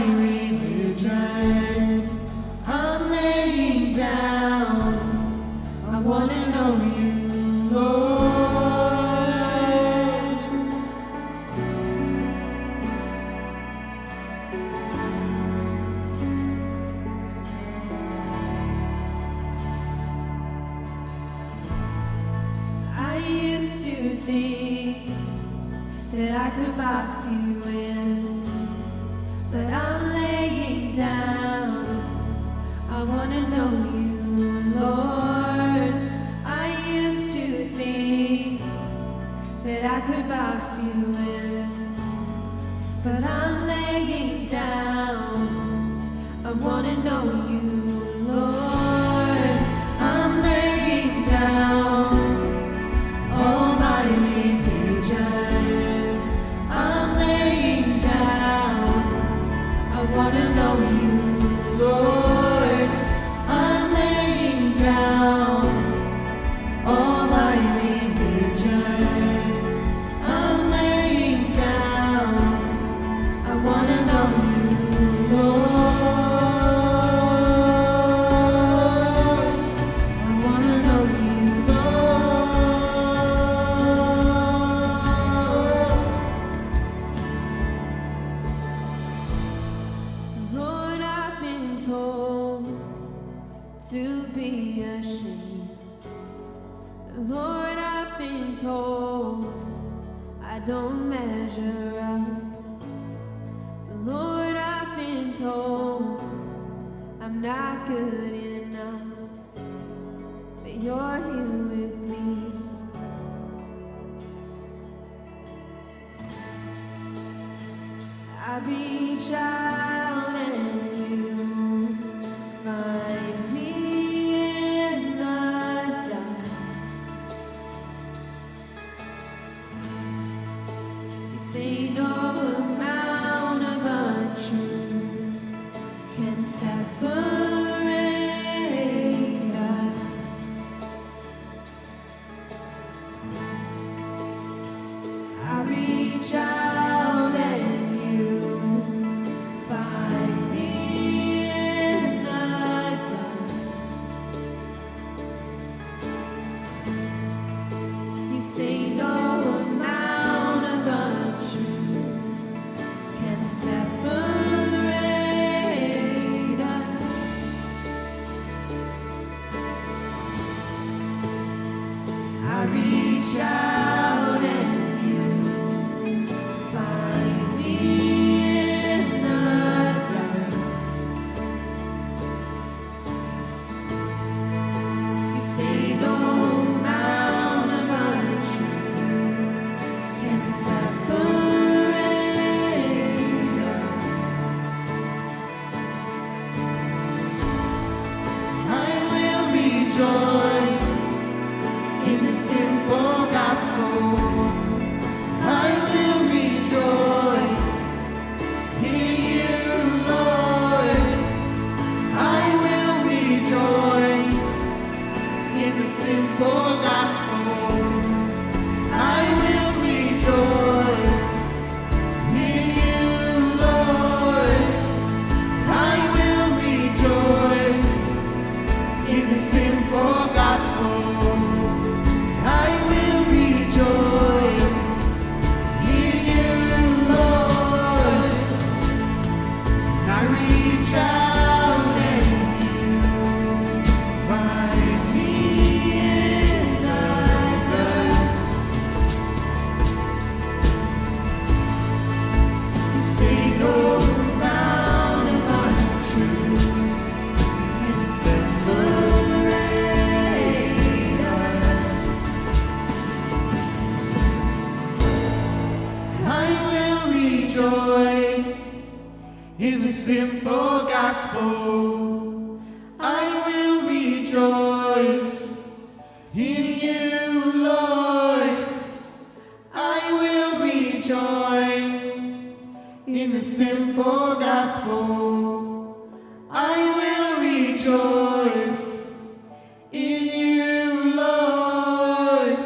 my religion. I'm laying down. I wanna know you, Lord. I used to think that I could box you in, but I'm laying down. I wanna know you, Lord. I used to think that I could box you in, but I'm laying down. I wanna know you, Lord. I'm laying down all my religion. I'm laying down. I wanna know you, Lord. I'm laying down all my religion. I'm laying down. I wanna know you, Lord. I wanna know you, Lord. Lord, I've been told to be ashamed. Lord, I've been told I don't measure up. Lord, I've been told I'm not good enough, but you're here with me. I reach out and you find me in the dust. You say no amount of untruths can separate us. I reach out and you find me in the dust. You say no amount of untruths can separate us. I reach out and you find me in the dust. You say no amount of untruths can separate us. I will rejoice in the simple gospel. I will rejoice in you, Lord. I will rejoice in the simple gospel. I will rejoice in you, Lord. I will rejoice in the simple gospel. I will rejoice in you, Lord. I reach out and you find me in the dust. You say no amount of untruths can separate us. I will rejoice in the simple gospel. I will rejoice in you, Lord. I will rejoice in the simple gospel. I will rejoice in you, Lord.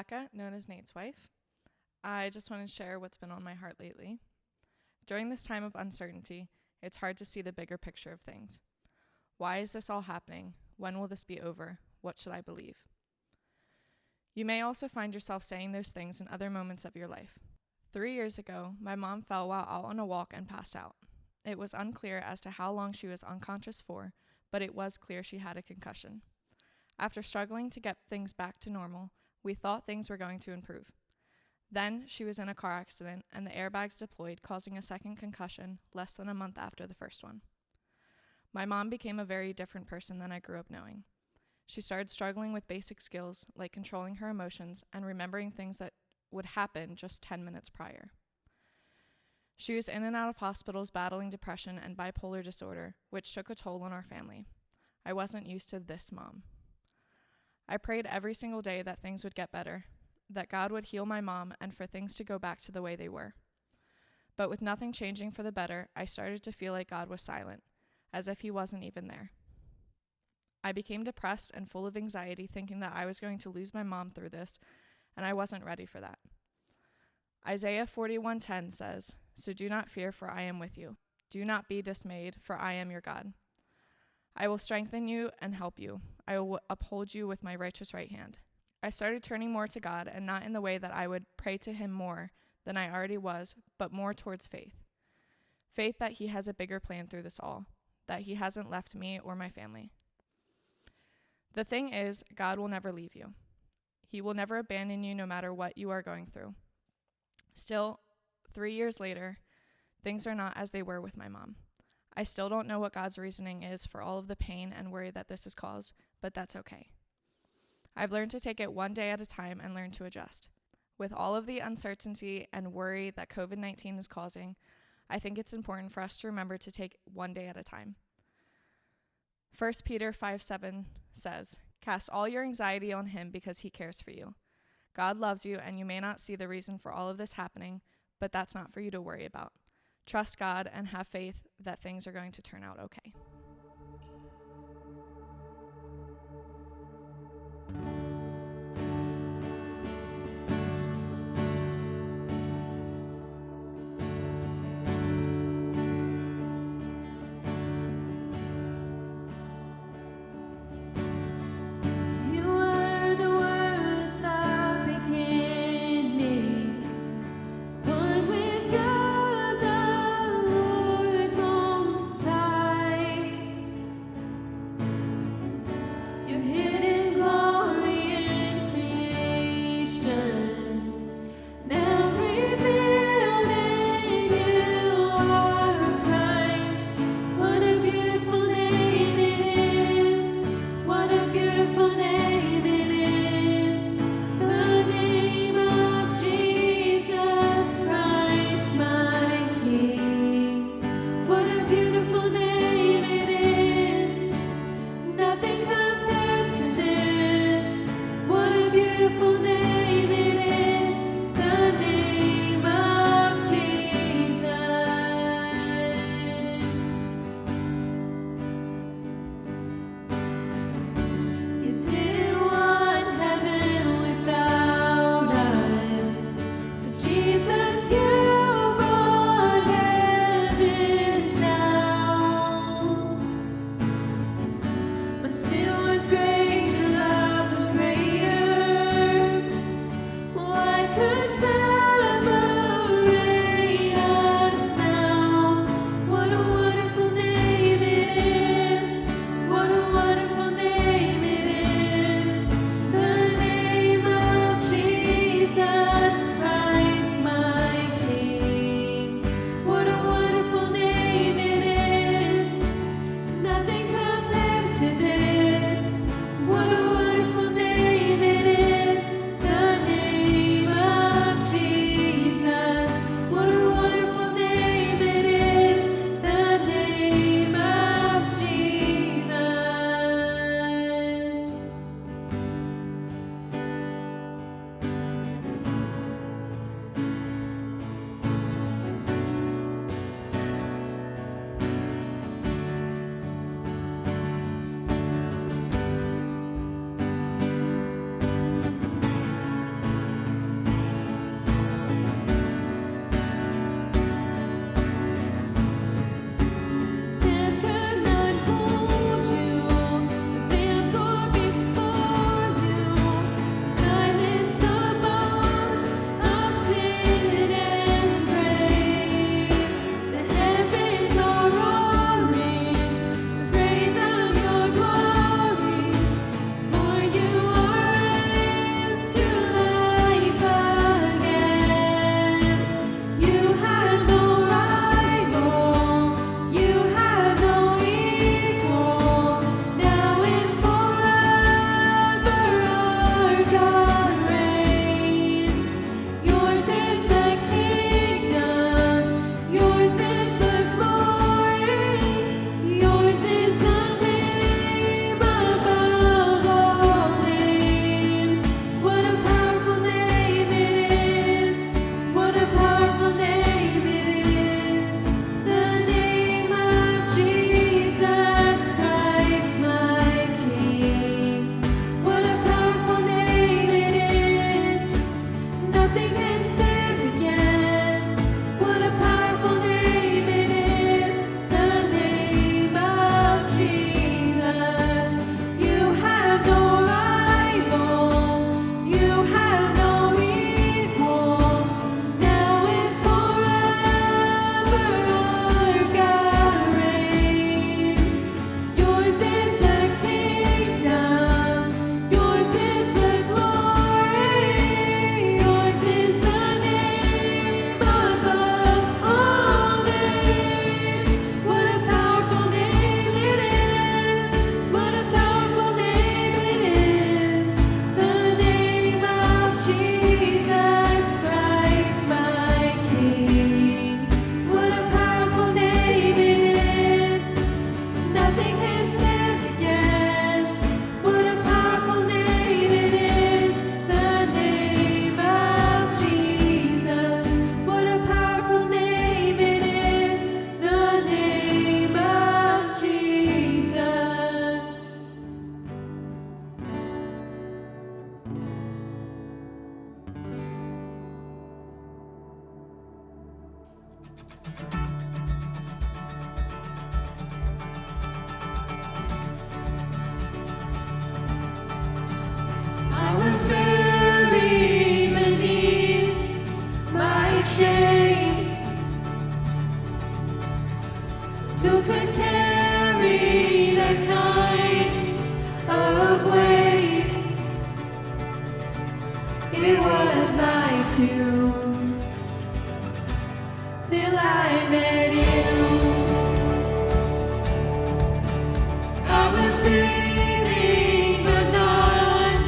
Rebecca, known as Nate's wife. I just want to share what's been on my heart lately. During this time of uncertainty, it's hard to see the bigger picture of things. Why is this all happening? When will this be over? What should I believe? You may also find yourself saying those things in other moments of your life. 3 years ago, my mom fell while out on a walk and passed out. It was unclear as to how long she was unconscious for, but it was clear she had a concussion. After struggling to get things back to normal, we thought things were going to improve. Then she was in a car accident and the airbags deployed, causing a second concussion less than a month after the first one. My mom became a very different person than I grew up knowing. She started struggling with basic skills like controlling her emotions and remembering things that would happen just 10 minutes prior. She was in and out of hospitals battling depression and bipolar disorder, which took a toll on our family. I wasn't used to this mom. I prayed every single day that things would get better, that God would heal my mom and for things to go back to the way they were. But with nothing changing for the better, I started to feel like God was silent, as if he wasn't even there. I became depressed and full of anxiety, thinking that I was going to lose my mom through this, and I wasn't ready for that. Isaiah 41:10 says, "So do not fear, for I am with you. Do not be dismayed, for I am your God. I will strengthen you and help you. I will uphold you with my righteous right hand." I started turning more to God, and not in the way that I would pray to him more than I already was, but more towards faith. Faith that he has a bigger plan through this all, that he hasn't left me or my family. The thing is, God will never leave you. He will never abandon you no matter what you are going through. Still, 3 years later, things are not as they were with my mom. I still don't know what God's reasoning is for all of the pain and worry that this has caused, but that's okay. I've learned to take it one day at a time and learn to adjust. With all of the uncertainty and worry that COVID-19 is causing, I think it's important for us to remember to take one day at a time. 1 Peter 5:7 says, "Cast all your anxiety on him because he cares for you." God loves you, and you may not see the reason for all of this happening, but that's not for you to worry about. Trust God and have faith that things are going to turn out okay. You were the Word at the beginning, one with God the Lord Most High. I was buried beneath my shame. Who could carry that kind of weight? It was my tomb till I met you. I was breathing but not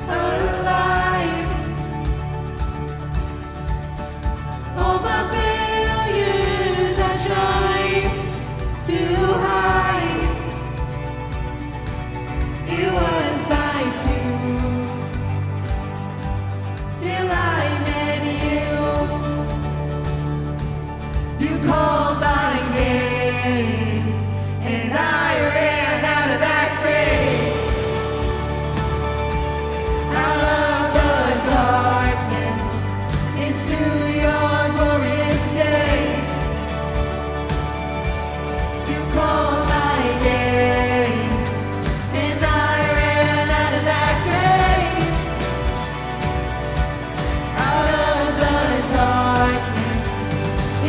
alive. All my failures I tried to hide. It was my tomb till I met you. You called my name, and I ran out of that grave, out of the darkness into your glorious day. You called my name, and I ran out of that grave, out of the darkness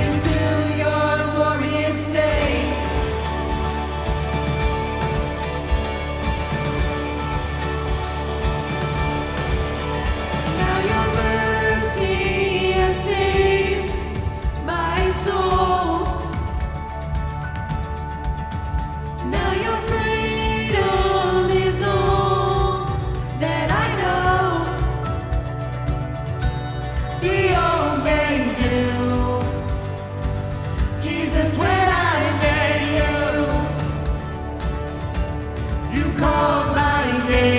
into your glorious day. Now your mercy has saved my soul. Now your freedom is all that I know. The old man knew Jesus when I met you. You called my name.